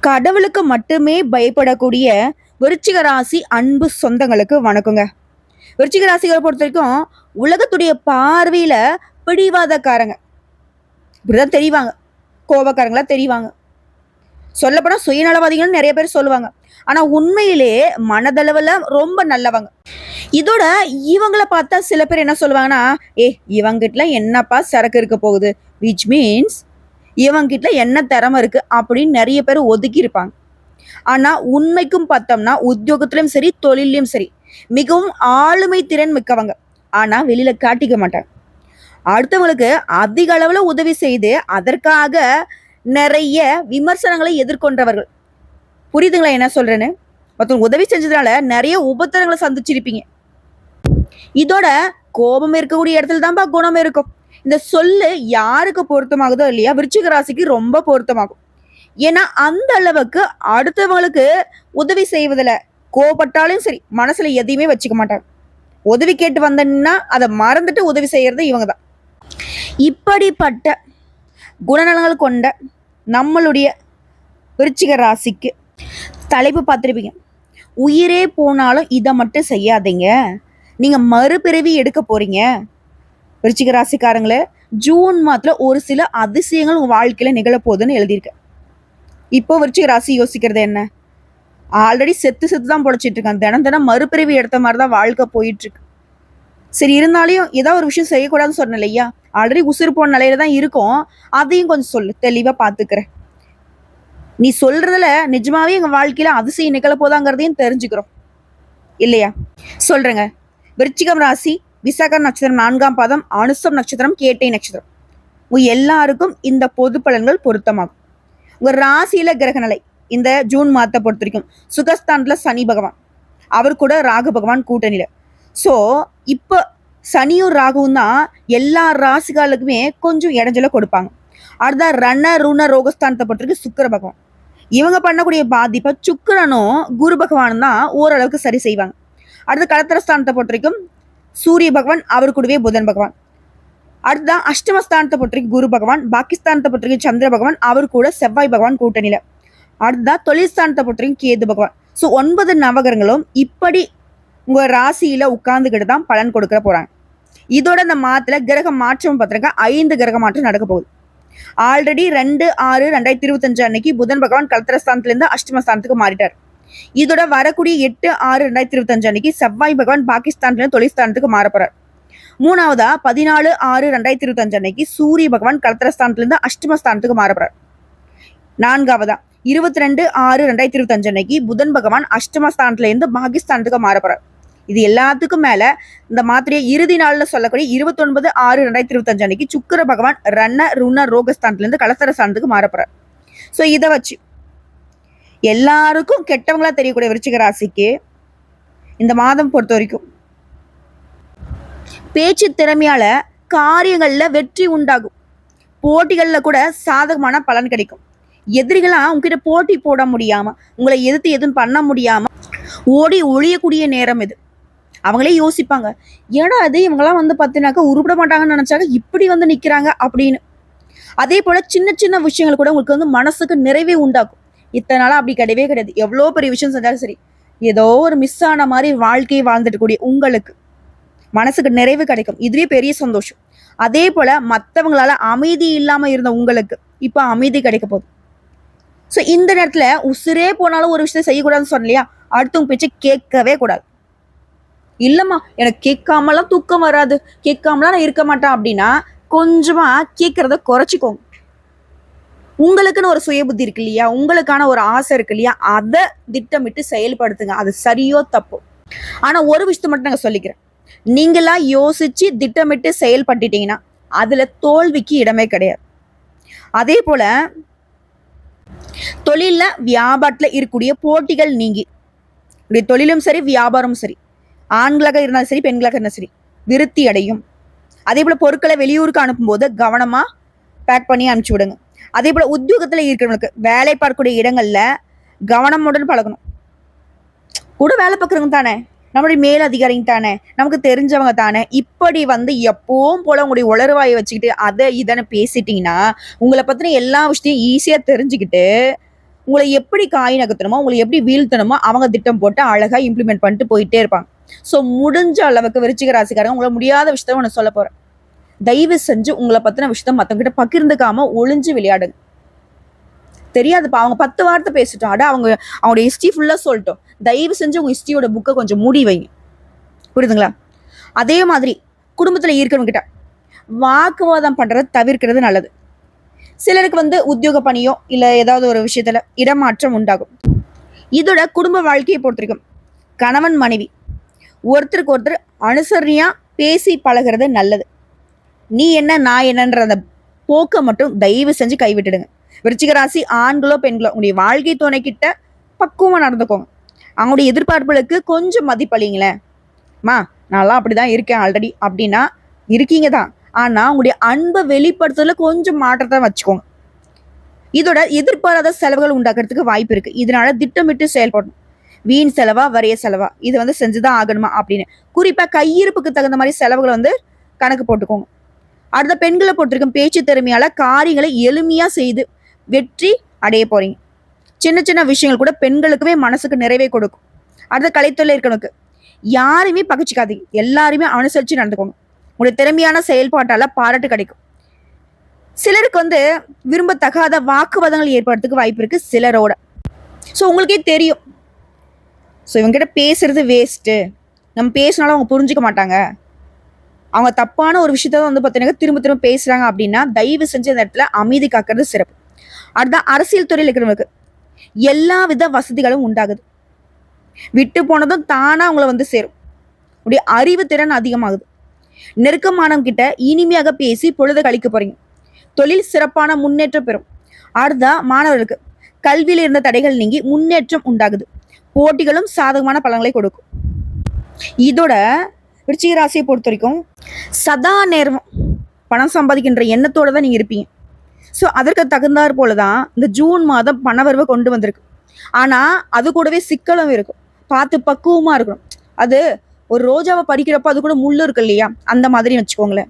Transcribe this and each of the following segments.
கடவுளுக்கு மட்டுமே பயப்படக்கூடிய விருச்சிக ராசி அன்பு சொந்தங்களுக்கு வணக்கங்க. விருச்சிக ராசிகளை பொறுத்த வரைக்கும் உலகத்துடைய பார்வையில பிடிவாதக்காரங்க இப்படிதான் தெரிவாங்க. கோபக்காரங்களா தெரிவாங்க. சொல்லப்போனா சுயநலவாதிகள் நிறைய பேர் சொல்லுவாங்க. ஆனா உண்மையிலே மனதளவுல ரொம்ப நல்லவங்க. இதோட இவங்கள பார்த்தா சில பேர் என்ன சொல்லுவாங்கன்னா, இவங்கிட்ட என்னப்பா சரக்கு இருக்க போகுது, விச் மீன்ஸ் இவங்கிட்ட என்ன திறமை இருக்கு அப்படின்னு நிறைய பேர் ஒதுக்கி இருப்பாங்க. ஆனா உண்மைக்கும் பார்த்தோம்னா உத்தியோகத்திலும் சரி தொழிலையும் சரி மிகவும் ஆளுமை திறன் மிக்கவங்க. ஆனா வெளியில காட்டிக்க மாட்டாங்க. அடுத்தவங்களுக்கு அதிக அளவுல உதவி செய்து அதற்காக நிறைய விமர்சனங்களை எதிர்கொண்டவர்கள். புரியுதுங்களா என்ன சொல்றேன்னு? மொத்தம் உதவி செஞ்சதுனால நிறைய உபத்திரங்களை சந்திச்சிருப்பீங்க. இதோட கோபம் இருக்கக்கூடிய இடத்துல தான்ப்பா குணம் இருக்கும். இந்த சொல்லு யாருக்கு பொருத்தமாகுதோ இல்லையா, விருச்சிக ராசிக்கு ரொம்ப பொருத்தமாகும். ஏன்னா அந்த அளவுக்கு அடுத்தவங்களுக்கு உதவி செய்வதில் கோபப்பட்டாலும் சரி மனசுல எதையுமே வச்சுக்க மாட்டாங்க. உதவி கேட்டு வந்தேன்னா அதை மறந்துட்டு உதவி செய்யறது இவங்க தான். இப்படிப்பட்ட குணநலங்கள் கொண்ட நம்மளுடைய விருச்சிக ராசிக்கு தலைப்பு பார்த்துருப்பீங்க. உயிரே போனாலும் இதை மட்டும் செய்யாதீங்க, நீங்க மறுபிறவி எடுக்க போறீங்க. விருச்சிக ராசிக்காரங்கள ஜூன் மாதத்துல ஒரு சில அதிசயங்கள் உங்க வாழ்க்கையில நிகழப்போகுதுன்னு எழுதியிருக்க. இப்போ விருச்சிக ராசி யோசிக்கிறது என்ன? ஆல்ரெடி செத்து தான் பொழைச்சிட்டு இருக்காங்க. தினம் தினம் மறுபிறவி எடுத்த மாதிரி தான் வாழ்க்கை போயிட்டு இருக்கு. சரி, இருந்தாலும் ஏதாவது ஒரு விஷயம் செய்யக்கூடாதுன்னு சொன்னேன் இல்லையா, ஆல்ரெடி உசுறு போன நிலையில தான் இருக்கும். அதையும் கொஞ்சம் சொல்லு, தெளிவா பாத்துக்கிறேன். நீ சொல்றதுல நிஜமாவே எங்க வாழ்க்கையில அதிசயம் நிகழ போதாங்கிறதையும் தெரிஞ்சுக்கிறோம் இல்லையா? சொல்றேங்க. விருச்சிகம் ராசி விசாகம் நட்சத்திரம் 4ஆம் பாதம், அனுசம் நட்சத்திரம், கேட்டை நட்சத்திரம், உங்க எல்லாருக்கும் இந்த பொது பலன்கள் பொருத்தமாகும். உங்க ராசியில கிரக நிலை இந்த ஜூன் மாதத்தை பொறுத்த வரைக்கும் சுகஸ்தானத்துல சனி பகவான், அவர் கூட ராகு பகவான் கூட்டணியில. ஸோ இப்போ சனியும் ராகுவும் தான் எல்லா ராசிகளுக்குமே கொஞ்சம் இடைஞ்சல கொடுப்பாங்க. அடுத்த ரண ருண ரோகஸ்தானத்தை பொறுத்தவரைக்கும் சுக்கிர பகவான், இவங்க பண்ணக்கூடிய பாதிப்பை சுக்கிரனும் குரு பகவானும் தான் ஓரளவுக்கு சரி செய்வாங்க. அடுத்த கலத்திரஸ்தானத்தை பொறுத்த வரைக்கும் சூரிய பகவான், அவர் கூடவே புதன் பகவான். அடுத்ததான் அஷ்டமஸ்தானத்தை பொறுத்த வரைக்கும் குரு பகவான், பாகிஸ்தானத்தை பொறுத்த வரைக்கும் சந்திர பகவான், அவர் கூட செவ்வாய் பகவான் கூட்டணியில. அடுத்ததான் தொழில் ஸ்தானத்தை பொறுத்த வரைக்கும் கேது பகவான். ஸோ 9 நவகரங்களும் இப்படி உங்க ராசியில உட்கார்ந்துகிட்டு தான் பலன் கொடுக்க போறாங்க. இதோட இந்த மாதத்துல கிரக மாற்றம் பார்த்திருக்க 5 கிரக மாற்றம் நடக்க போகுது. ஆல்ரெடி 2/6/2025 அன்னைக்கு புதன் பகவான் கலத்திரஸ்தானத்துல இருந்து அஷ்டமஸ்தானத்துக்கு மாறிட்டார். இதோட வரக்கூடிய 8/6/2025 அன்னைக்கு செவ்வாய் பகவான் பாகிஸ்தான்ல தொழில்ஸ்தானத்துக்கு மாற போறார். மூணாவதா 14/6/2025 அன்னைக்கு சூரிய பகவான் கலத்திரஸ்தானத்துல இருந்து அஷ்டமஸ்தானத்துக்கு மாற போறார். நான்காவதா 22/6/2025 அன்னைக்கு புதன் பகவான் அஷ்டமஸ்தானத்துல இருந்து பாகிஸ்தானத்துக்கு மாற போறார். இது எல்லாத்துக்கும் மேல இந்த மாத்திரைய இறுதி நாள்ல சொல்லக்கூடிய 29/6/2025 அன்னைக்கு சுக்கிர பகவான் ரண ருண ரோகஸ்தானத்துல இருந்து கலத்திரஸ்தானத்துக்கு மாற போறார். ஸோ இதை வச்சு எல்லாருக்கும் கெட்டவங்களா தெரியக்கூடிய விருச்சிக ராசிக்கு இந்த மாதம் பொறுத்த வரைக்கும் பேச்சு திறமையால காரியங்கள்ல வெற்றி உண்டாகும். போட்டிகள்ல கூட சாதகமான பலன் கிடைக்கும். எதிரிகளா உங்ககிட்ட போட்டி போட முடியாம, உங்களை எதிர்த்து எதுவும் பண்ண முடியாம ஓடி ஒழியக்கூடிய நேரம் இது. அவங்களே யோசிப்பாங்க, ஏன்னா அது இவங்கெல்லாம் வந்து பார்த்தினாக்கா உருப்பிட மாட்டாங்கன்னு நினைச்சாங்க, இப்படி வந்து நிக்கிறாங்க அப்படின்னு. அதே போல சின்ன சின்ன விஷயங்கள் கூட உங்களுக்கு வந்து மனசுக்கு நிறைவே உண்டாக்கும். இத்தனை நாளா அப்படி கிடையவே கிடையாது. எவ்வளோ பெரிய விஷயம் செஞ்சாலும் சரி, ஏதோ ஒரு மிஸ் ஆன மாதிரி வாழ்க்கையை வாழ்ந்துட்டு கூடிய உங்களுக்கு மனசுக்கு நிறைவு கிடைக்கும். இதுவே பெரிய சந்தோஷம். அதே போல மற்றவங்களால அமைதி இல்லாம இருந்த உங்களுக்கு இப்ப அமைதி கிடைக்க போகுது. ஸோ இந்த நேரத்துல உசுரே போனாலும் ஒரு விஷயத்த செய்யக்கூடாதுன்னு சொன்னலையா, அடுத்தவங்க பேச்சை கேட்கவே கூடாது. இல்லம்மா எனக்கு கேட்காமலாம் தூக்கம் வராது, கேட்காமலாம் நான் இருக்க மாட்டேன் அப்படின்னா கொஞ்சமா கேட்கறத குறைச்சிக்கோங்க. உங்களுக்குன்னு ஒரு சுய புத்தி இருக்கு இல்லையா, உங்களுக்கான ஒரு ஆசை இருக்கு இல்லையா, அதை திட்டமிட்டு செயல்படுத்துங்க. அது சரியோ தப்போ. ஆனா ஒரு விஷயத்த மட்டும் நாங்க சொல்லிக்கிறேன், நீங்களா யோசிச்சு திட்டமிட்டு செயல்பட்டுட்டீங்கன்னா அதுல தோல்விக்கு இடமே கிடையாது. அதே போல தொழில வியாபாரத்துல இருக்கக்கூடிய போட்டிகள் நீங்கி தொழிலும் சரி வியாபாரமும் சரி, ஆண்களாக இருந்தாலும் சரி பெண்களாக இருந்தாலும் சரி விருத்தி அடையும். அதே போல பொருட்களை வெளியூருக்கு அனுப்பும்போது கவனமா பேக் பண்ணி அனுப்பிச்சு விடுங்க. அதே போல உத்தியோகத்துல இருக்கிறவங்களுக்கு வேலை பார்க்கக்கூடிய இடங்கள்ல கவனமுடன் பழகணும். கூட வேலை பார்க்குறவங்க தானே, நம்மளுடைய மேல் அதிகாரிங்க தானே, நமக்கு தெரிஞ்சவங்க தானே, இப்படி வந்து எப்பவும் போல உங்களுடைய உளறுவாயை வச்சுக்கிட்டு அதை இதனை பேசிட்டீங்கன்னா உங்களை பத்தின எல்லா விஷயத்தையும் ஈஸியா தெரிஞ்சுக்கிட்டு உங்களை எப்படி காய் நகர்த்தணுமோ, உங்களை எப்படி வீழ்த்தணுமோ அவங்க திட்டம் போட்டு அழகா இம்ப்ளிமெண்ட் பண்ணிட்டு போயிட்டே இருப்பாங்க. ஸோ முடிஞ்ச அளவுக்கு விருச்சிக ராசிக்காரங்க உங்களை முடியாத விஷயத்த ஒன்று சொல்ல போறேன். தயவு செஞ்சு உங்களை பத்தின விஷயத்த மற்றவங்க கிட்ட பகிர்ந்துக்காம ஒளிஞ்சு விளையாடுங்க. தெரியாதுப்பா, அவங்க 10 வார்த்தை பேசிட்டோம், அவங்களோட ஹிஸ்ட்ரி ஃபுல்லா சொல்லிட்டோம். தயவு செஞ்சு உங்க ஹிஸ்ட்ரியோட புக்கை கொஞ்சம் மூடி வைங்க. புரியுதுங்களா? அதே மாதிரி குடும்பத்துல இருக்கிறவங்க கிட்ட வாக்குவாதம் பண்றதை தவிர்க்கிறது நல்லது. சிலருக்கு உத்தியோக பணியோ இல்ல ஏதாவது ஒரு விஷயத்துல இடமாற்றம் உண்டாகும். இதோட குடும்ப வாழ்க்கையை பொறுத்திருக்கும் கணவன் மனைவி ஒருத்தருக்கு ஒருத்தர் அனுசரணையா பேசி பழகிறது நல்லது. நீ என்ன நான் என்னன்ற அந்த போக்கை மட்டும் தயவு செஞ்சு கைவிட்டுடுங்க. விருச்சிக ராசி ஆண்களோ பெண்களோ உங்களுடைய வாழ்க்கை துணை கிட்ட பக்குவமா நடந்துக்கோங்க. அவங்களுடைய எதிர்பார்ப்புகளுக்கு கொஞ்சம் மதிப்பளிங்களேன். நான்லாம் அப்படிதான் இருக்கேன் ஆல்ரெடி அப்படின்னா இருக்கீங்க தான். ஆனா உங்களுடைய அன்பை வெளிப்படுத்துறதுல கொஞ்சம் மாற்றத்தை வச்சுக்கோங்க. இதோட எதிர்பாராத செலவுகள் உண்டாக்குறதுக்கு வாய்ப்பு இருக்கு. இதனால திட்டமிட்டு செயல்படணும். வீண் செலவா வரைய செலவா இது செஞ்சுதான் ஆகணுமா அப்படின்னு குறிப்பா கையிருப்புக்கு தகுந்த மாதிரி செலவுகளை கணக்கு போட்டுக்கோங்க. அடுத்த பெண்களை பொறுத்திருக்கும் பேச்சு திறமையால காரியங்களை எளிமையா செய்து வெற்றி அடைய போறீங்க. சின்ன சின்ன விஷயங்கள் கூட பெண்களுக்குமே மனசுக்கு நிறைவே கொடுக்கும். அடுத்த கலைத்துறையில இருக்கவனுக்கு யாரையுமே பகிச்சுக்காதீங்க. எல்லாருமே அனுசரிச்சு நடந்துக்கோங்க. உங்களுடைய திறமையான செயல்பாட்டால பாராட்டு கிடைக்கும். சிலருக்கு விரும்பத்தகாத வாக்குவாதங்கள் ஏற்படுறதுக்கு வாய்ப்பு இருக்கு சிலரோட. ஸோ உங்களுக்கே தெரியும், ஸோ இவங்ககிட்ட பேசுறது வேஸ்ட்டு, நம்ம பேசினாலும் அவங்க புரிஞ்சுக்க மாட்டாங்க, அவங்க தப்பான ஒரு விஷயத்த பார்த்தீங்கன்னா திரும்ப திரும்ப பேசுறாங்க அப்படின்னா தயவு செஞ்ச இந்த இடத்துல அமைதி காக்கிறது சிறப்பு. அடுத்த அரசியல் துறையில் இருக்கிறவங்களுக்கு எல்லா வித வசதிகளும் உண்டாகுது. விட்டு போனதும் தானா அவங்கள சேரும். உடைய அறிவு திறன் அதிகமாகுது. நெருக்கமானவங்க கிட்ட இனிமையாக பேசி பொழுது கழிக்க போறீங்க. தொழில் சிறப்பான முன்னேற்றம் பெறும். அடுத்த மாணவர்களுக்கு கல்வியில் இருந்த தடைகள் நீங்கி முன்னேற்றம் உண்டாகுது. போட்டிகளும் சாதகமான பலன்களை கொடுக்கும். இதோட விருச்சிக ராசியை பொறுத்த வரைக்கும் சதா நேரமும் பணம் சம்பாதிக்கின்ற எண்ணத்தோட தான் நீங்க இருப்பீங்க. ஸோ அதற்கு தகுந்தாற் போலதான் இந்த ஜூன் மாதம் பணவரவு கொண்டு வந்திருக்கு. ஆனா அது கூடவே சிக்கலும் இருக்கும். பார்த்து பக்குவமா இருக்கணும். அது ஒரு ரோஜாவை பறிக்கிறப்ப அது கூட முள்ளு இருக்கு இல்லையா, அந்த மாதிரி வச்சுக்கோங்களேன்.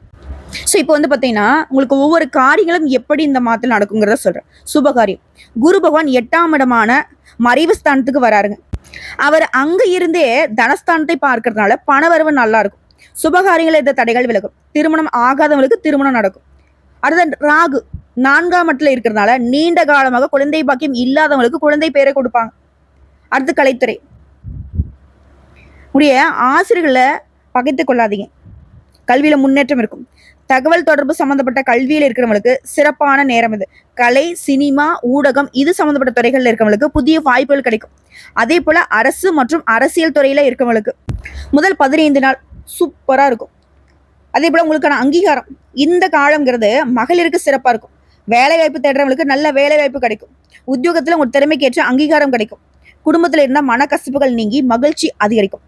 ஸோ இப்போ பார்த்தீங்கன்னா உங்களுக்கு ஒவ்வொரு காரியங்களும் எப்படி இந்த மாதத்தில் நடக்குங்கிறத சொல்றேன். சுபகாரியம் குரு பகவான் 8ஆம் இடமான மறைவு ஸ்தானத்துக்கு வராருங்க. அவர் அங்க இருந்தே தனஸ்தானத்தை பார்க்கறதுனால பணவரவு நல்லா இருக்கும். சுபகாரியங்கள் எந்த தடைகள் விலகும். திருமணம் ஆகாதவங்களுக்கு திருமணம் நடக்கும். அடுத்த ராகு 4ஆம் இடத்துல இருக்கிறதுனால நீண்ட காலமாக குழந்தை பாக்கியம் இல்லாதவங்களுக்கு குழந்தை பேரை கொடுப்பாங்க. அடுத்து கலைத்துறை உடைய ஆசிரியர்களை பகைத்து கொள்ளாதீங்க. கல்வியில முன்னேற்றம் இருக்கும். தகவல் தொடர்பு சம்பந்தப்பட்ட கல்வியில் இருக்கிறவங்களுக்கு சிறப்பான நேரம் இது. கலை, சினிமா, ஊடகம் இது சம்பந்தப்பட்ட துறைகள்ல இருக்கிறவங்களுக்கு புதிய வாய்ப்புகள் கிடைக்கும். அதே போல அரசு மற்றும் அரசியல் துறையில இருக்கிறவங்களுக்கு முதல் 15 நாள் சூப்பரா இருக்கும். அதே போல உங்களுக்கான அங்கீகாரம் இந்த காலம்ங்கிறது மகளிருக்கு சிறப்பா இருக்கும். வேலை வாய்ப்பு தேடுறவங்களுக்கு நல்ல வேலை வாய்ப்பு கிடைக்கும். உத்தியோகத்துல உங்க திறமைக்கு ஏற்ற அங்கீகாரம் கிடைக்கும். குடும்பத்துல இருந்த மனக்கசப்புகள் நீங்கி மகிழ்ச்சி அதிகரிக்கும்.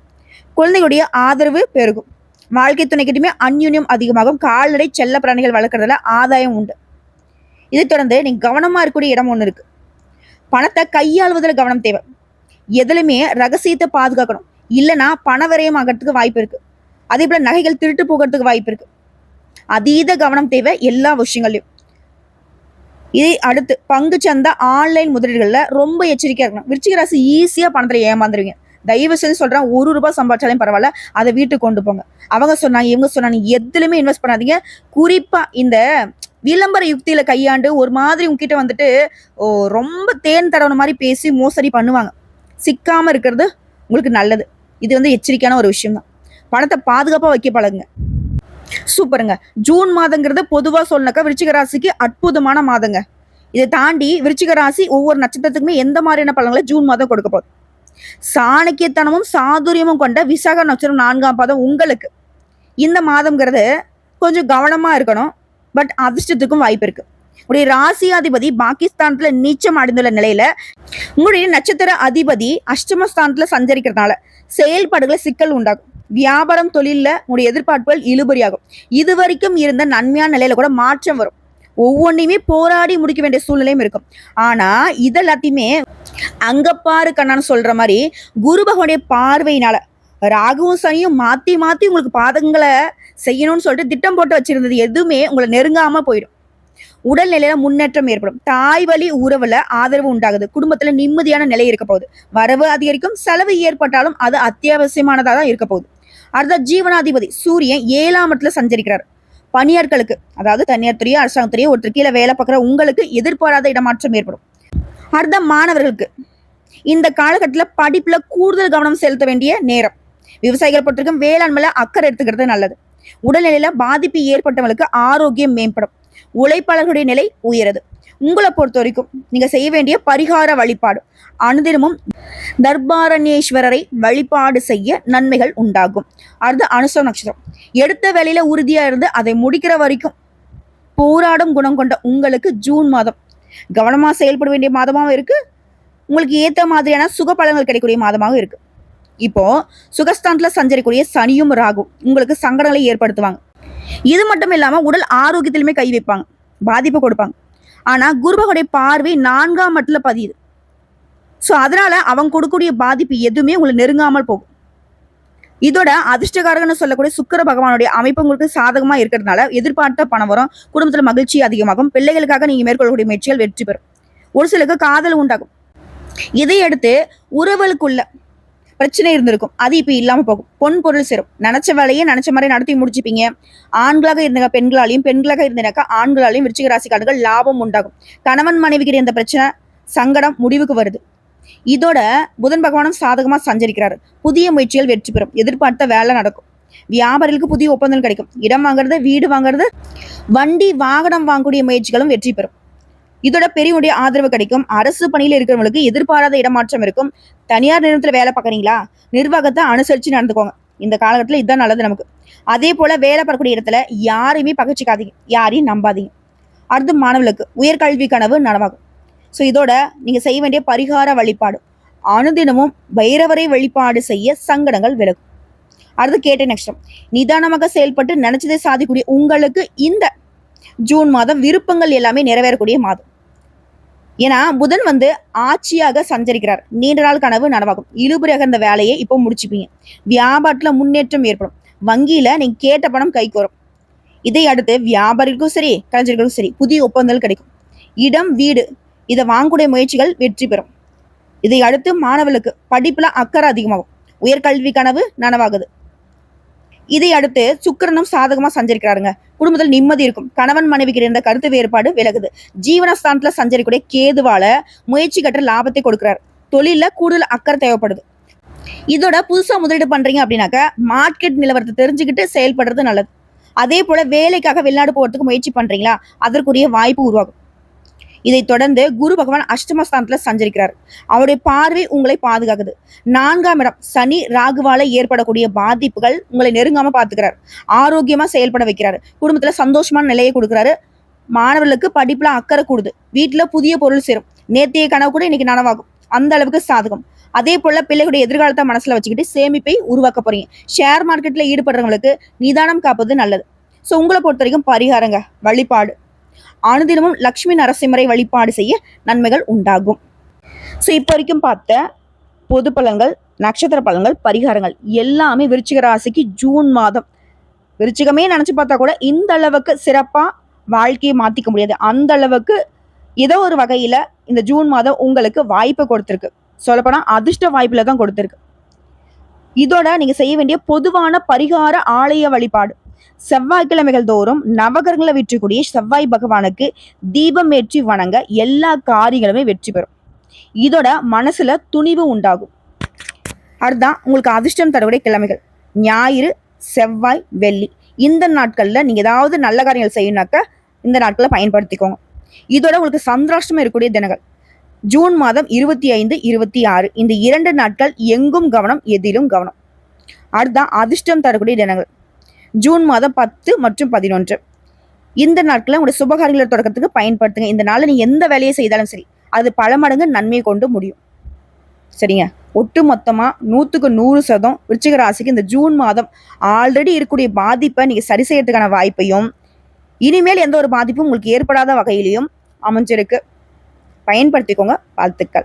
குழந்தைகளுடைய ஆதரவு பெருகும். வாழ்க்கை துணைக்கிட்டுமே அந்யுன்யம் அதிகமாகும். கால்நடை செல்ல பிராணிகள் வளர்க்கறதுல ஆதாயம் உண்டு. இதை தொடர்ந்து நீங்க கவனமா இருக்கக்கூடிய இடம் ஒண்ணு இருக்கு. பணத்தை கையாளுவதில் கவனம் தேவை. எதுலையுமே ரகசியத்தை பாதுகாக்கணும். இல்லைன்னா பண விரயம் ஆகிறதுக்கு வாய்ப்பு இருக்கு. அதே போல நகைகள் திருட்டு போகிறதுக்கு வாய்ப்பு இருக்கு. அதீத கவனம் தேவை எல்லா விஷயங்களையும். இதை அடுத்து பங்கு சந்தை ஆன்லைன் முதலீடுகள்ல ரொம்ப எச்சரிக்கையா இருக்கணும். விருச்சிக ராசி ஈஸியா பணத்துல ஏமாந்துருவீங்க. தயவு செஞ்சு சொல்றேன், ₹1 சம்பாதிச்சாலும் பரவாயில்ல, அதை வீட்டுக்கு கொண்டு போங்க. அவங்க சொன்னாங்க இவங்க சொன்னாங்க எதுலையுமே இன்வெஸ்ட் பண்ணாதீங்க. குறிப்பா இந்த விளம்பர யுக்தியில கையாண்டு ஒரு மாதிரி உங்ககிட்ட ரொம்ப தேன் தடவன மாதிரி பேசி மோசடி பண்ணுவாங்க. சிக்காம இருக்கிறது உங்களுக்கு நல்லது. இது எச்சரிக்கையான ஒரு விஷயம் தான். பணத்தை பாதுகாப்பா வைக்க பழகுங்க. சூப்பருங்க. ஜூன் மாதங்கிறது பொதுவா சொன்னாக்கா விருச்சிக ராசிக்கு அற்புதமான மாதங்க. இதை தாண்டி விருச்சிக ராசி ஒவ்வொரு நட்சத்திரத்துக்குமே எந்த மாதிரியான பலன்களை ஜூன் மாதம் கொடுக்க போகுது. சாணக்கியத்தனமும் சாதுரியமும் கொண்ட விசாக நட்சத்திரம் 4ஆம் பாதம் உங்களுக்கு. இந்த மாதம்ங்கிறது கொஞ்சம் கவனமா இருக்கணும். பட் அதிர்ஷ்டத்துக்கும் வாய்ப்பு இருக்கு. உங்களுடைய ராசியாதிபதி பாகிஸ்தானத்துல நீச்சம் அடைந்துள்ள நிலையில உங்களுடைய நட்சத்திர அதிபதி அஷ்டமஸ்தானத்துல சஞ்சரிக்கிறதுனால செயல்பாடுகளை சிக்கல் உண்டாகும். வியாபாரம் தொழில உங்களுடைய எதிர்பார்ப்புகள் இழுபறியாகும். இதுவரைக்கும் இருந்த நன்மையான நிலையில கூட மாற்றம் வரும். ஒவ்வொன்றையுமே போராடி முடிக்க வேண்டிய சூழ்நிலையும் இருக்கும். ஆனா இதெல்லாத்தையுமே அங்கப்பாரு கண்ணான்னு சொல்ற மாதிரி குரு பகவானுடைய பார்வையினால ராகுவும் சனியும் மாத்தி மாத்தி உங்களுக்கு பாதங்களை செய்யணும்னு சொல்லிட்டு திட்டம் போட்டு வச்சிருந்தது எதுவுமே உங்களை நெருங்காம போயிடும். உடல்நிலையில முன்னேற்றம் ஏற்படும். தாய் வழி உறவுல ஆதரவு உண்டாகுது. குடும்பத்துல நிம்மதியான நிலை இருக்க போகுது. வரவு அதிகரிக்கும். செலவு ஏற்பட்டாலும் அது அத்தியாவசியமானதா தான் இருக்க போகுது. அடுத்த ஜீவனாதிபதி சூரியன் 7ஆம் இடத்துல சஞ்சரிக்கிறார். பணியாட்களுக்கு, அதாவது தனியார் துறையோ அரசாங்கத்துறையோ ஒருத்தர் கீழே வேலை பார்க்குற உங்களுக்கு எதிர்பாராத இடமாற்றம் ஏற்படும். அடுத்த மாணவர்களுக்கு இந்த காலகட்டத்தில் படிப்புல கூடுதல் கவனம் செலுத்த வேண்டிய நேரம். விவசாயிகளை பொறுத்திருக்கும் வேளாண்மையில அக்கறை எடுத்துக்கிறது நல்லது. உடல்நிலையில பாதிப்பு ஏற்பட்டவங்களுக்கு ஆரோக்கியம் மேம்படும். உழைப்பாளர்களுடைய நிலை உயருது. உங்களை பொறுத்த வரைக்கும் நீங்க செய்ய வேண்டிய பரிகார வழிபாடு, அனுதினமும் தர்பாரண்யேஸ்வரரை வழிபாடு செய்ய நன்மைகள் உண்டாகும். அடுத்து அனுசம் நட்சத்திரம். எடுத்த வேலையில உறுதியா இருந்து அதை முடிக்கிற வரைக்கும் போராடும் குணம் கொண்ட உங்களுக்கு ஜூன் மாதம் கவனமா செயல்பட வேண்டிய மாதமாகவும் இருக்கு. உங்களுக்கு ஏத்த மாதிரியான சுக பலன்கள் கிடைக்கக்கூடிய மாதமாகவும் இருக்கு. இப்போ சுகஸ்தானத்துல சஞ்சரிக்கூடிய சனியும் ராகும் உங்களுக்கு சங்கடங்களை ஏற்படுத்துவாங்க. இது மட்டும் இல்லாம உடல் ஆரோக்கியத்திலுமே கை வைப்பாங்க, பாதிப்பு கொடுப்பாங்க. ஆனா குருபகனுடைய பார்வை 4ஆம் இடத்துல பதியுது. ஸோ அதனால அவங்க கொடுக்கக்கூடிய பாதிப்பு எதுவுமே உங்களை நெருங்காமல் போகும். இதோட அதிர்ஷ்டகாரகன்னு சொல்லக்கூடிய சுக்கிர பகவானுடைய அமைப்பு உங்களுக்கு சாதகமா இருக்கிறதுனால எதிர்பார்த்த பணம் வரும். குடும்பத்துல மகிழ்ச்சி அதிகமாகும். பிள்ளைகளுக்காக நீங்க மேற்கொள்ளக்கூடிய முயற்சிகள் வெற்றி பெறும். ஒரு சிலருக்கு காதல் உண்டாகும். இதையடுத்து உறவுகளுக்குள்ள பிரச்சனை இருந்திருக்கும், அது இப்ப இல்லாம போகும். பொன் பொருள் சேரும். நினைச்ச வேலையை நினைச்ச மாதிரி நடத்தி முடிச்சுப்பீங்க. ஆண்களாக இருந்த பெண்களாலையும், பெண்களாக இருந்தனாக்கா ஆண்களாலையும் விருச்சிக ராசிக்காரர்கள் லாபம் உண்டாகும். கணவன் மனைவிக்கிற இந்த பிரச்சனை சங்கடம் முடிவுக்கு வருது. இதோட புதன் பகவானும் சாதகமா சஞ்சரிக்கிறாரு. புதிய முயற்சிகள் வெற்றி பெறும். எதிர்பார்த்த வேலை நடக்கும். வியாபாரிகளுக்கு புதிய ஒப்பந்தம் கிடைக்கும். இடம் வாங்குறது, வீடு வாங்குறது, வண்டி வாகனம் வாங்கக்கூடிய முயற்சிகளும் வெற்றி பெறும். இதோட பெரியவனுடைய ஆதரவு கிடைக்கும். அரசு பணியில இருக்கிறவங்களுக்கு எதிர்பாராத இடமாற்றம் இருக்கும். தனியார் நிறுவனத்துல வேலை பார்க்குறீங்களா, நிர்வாகத்தை அனுசரிச்சு நடந்துக்கோங்க. இந்த காலகட்டத்தில் இதுதான் நல்லது நமக்கு. அதே போல வேலை பார்க்கக்கூடிய இடத்துல யாரையுமே பகச்சிக்காதீங்க, யாரையும் நம்பாதீங்க. அடுத்து மாணவர்களுக்கு உயர்கல்வி கனவு நனவாகும். ஸோ இதோட நீங்க செய்ய வேண்டிய பரிகார வழிபாடு, அனுதினமும் பைரவரை வழிபாடு செய்ய சங்கடங்கள் விலகும். அடுத்து கேட்ட நட்சத்திரம். நிதானமாக செயல்பட்டு நினைச்சதை சாதிக்கூடிய உங்களுக்கு இந்த ஜூன் மாதம் விருப்பங்கள் எல்லாமே நிறைவேறக்கூடிய மாதம். ஏன்னா புதன் ஆட்சியாக சஞ்சரிக்கிறார். நீண்ட நாள் கனவு நனவாகும். இழுபறியாக இருந்த வேலையை இப்போ முடிச்சுப்பீங்க. வியாபாரத்துல முன்னேற்றம் ஏற்படும். வங்கியில நீங்க கேட்ட பணம் கைக்கு வரும். இதை அடுத்து வியாபாரிகளுக்கும் சரி, கலைஞர்களுக்கும் சரி புதிய ஒப்பந்தங்கள் கிடைக்கும். இடம், வீடு இதை வாங்கக்கூடிய முயற்சிகள் வெற்றி பெறும். இதை அடுத்து மாணவர்களுக்கு படிப்புல அக்கறை அதிகமாகும். உயர்கல்வி கனவு நனவாகுது. இதை அடுத்து சுக்கிரனும் சாதகமா சஞ்சரிக்கிறாருங்க. குடும்பத்தில் நிம்மதி இருக்கும். கணவன் மனைவிக்கு இருந்த கருத்து வேறுபாடு விலகுது. ஜீவனஸ்தானத்துல சஞ்சரிக்கூடிய கேதுவால முயற்சி கட்ட லாபத்தை கொடுக்கிறார். தொழில கூடுதல் அக்கறை தேவைப்படுது. இதோட புதுசா முதலீடு பண்றீங்க அப்படின்னாக்க மார்க்கெட் நிலவரத்தை தெரிஞ்சுக்கிட்டு செயல்படுறது நல்லது. அதே போல வேலைக்காக வெளிநாடு போறதுக்கு முயற்சி பண்றீங்களா, அதற்குரிய வாய்ப்பு உருவாகும். இதை தொடர்ந்து குரு பகவான் அஷ்டமஸ்தானத்துல சஞ்சரிக்கிறார். அவருடைய பார்வை உங்களை பாதுகாக்குது. 4ஆம் இடம் சனி ராகுவால ஏற்படக்கூடிய பாதிப்புகள் உங்களை நெருங்காம பாத்துக்கிறார். ஆரோக்கியமா செயல்பட வைக்கிறாரு. குடும்பத்துல சந்தோஷமான நிலையை கொடுக்குறாரு. மாணவர்களுக்கு படிப்புல அக்கறை கூடுது. வீட்டுல புதிய பொருள் சேரும். நேர்த்திய கனவு கூட இன்னைக்கு நனவாகும். அந்த அளவுக்கு சாதகம். அதே போல பிள்ளைகளுடைய எதிர்காலத்தை மனசுல வச்சுக்கிட்டு சேமிப்பை உருவாக்க போறீங்க. ஷேர் மார்க்கெட்ல ஈடுபடுறவங்களுக்கு நிதானம் காப்பது நல்லது. ஸோ உங்களை பொறுத்த வரைக்கும் பரிகாரங்க வழிபாடு, அனுதினமும் லட்சுமி நரசிம்மரை வழிபாடு செய்ய நன்மைகள் உண்டாகும். ஸோ இப்போ வரைக்கும் பார்த்த பொது பலன்கள், நட்சத்திர பலன்கள், பரிகாரங்கள் எல்லாமே விருச்சிக ராசிக்கு ஜூன் மாதம், விருச்சிகமே நினைச்சு பார்த்தா கூட இந்த அளவுக்கு சிறப்பா வாழ்க்கையை மாத்திக்க முடியாது. அந்த அளவுக்கு ஏதோ ஒரு வகையில இந்த ஜூன் மாதம் உங்களுக்கு வாய்ப்பு கொடுத்திருக்கு. சொல்லப்போனா அதிர்ஷ்ட வாய்ப்புல தான் கொடுத்திருக்கு. இதோட நீங்க செய்ய வேண்டிய பொதுவான பரிகார ஆலய வழிபாடு, செவ்வாய்க்கிழமைகள் தோறும் நவகிரகங்களை வெற்றிக்கூடிய செவ்வாய் பகவானுக்கு தீபம் ஏற்றி வணங்க எல்லா காரியங்களுமே வெற்றி பெறும். இதோட மனசுல துணிவு உண்டாகும். அதுதான் உங்களுக்கு அதிர்ஷ்டம் தரக்கூடிய கிழமைகள் ஞாயிறு, செவ்வாய், வெள்ளி. இந்த நாட்கள்ல நீங்க ஏதாவது நல்ல காரியங்கள் செய்யணும்னாக்க இந்த நாட்களை பயன்படுத்திக்கோங்க. இதோட உங்களுக்கு சந்திராஷ்டமம் இருக்கக்கூடிய தினங்கள் ஜூன் மாதம் 25, 26 இந்த 2 நாட்கள் எங்கும் கவனம், எதிலும் கவனம். அதுதான் அதிர்ஷ்டம் தரக்கூடிய தினங்கள் ஜூன் மாதம் 10 மற்றும் 11. இந்த நாட்களை உங்களுடைய சுபகாரியங்களை தொடக்கத்துக்கு பயன்படுத்துங்க. இந்த நாளில் நீங்க எந்த வேலையை செய்தாலும் சரி அது பல மடங்கு நன்மையை கொண்டு முடியும். சரிங்க. ஒட்டு மொத்தமா 100க்கு 100% விருச்சிக ராசிக்கு இந்த ஜூன் மாதம் ஆல்ரெடி இருக்கக்கூடிய பாதிப்பை நீங்க சரி செய்யறதுக்கான வாய்ப்பையும், இனிமேல் எந்த ஒரு பாதிப்பும் உங்களுக்கு ஏற்படாத வகையிலையும் அமைஞ்சிருக்கு. பயன்படுத்திக்கோங்க. வாழ்த்துக்கள்.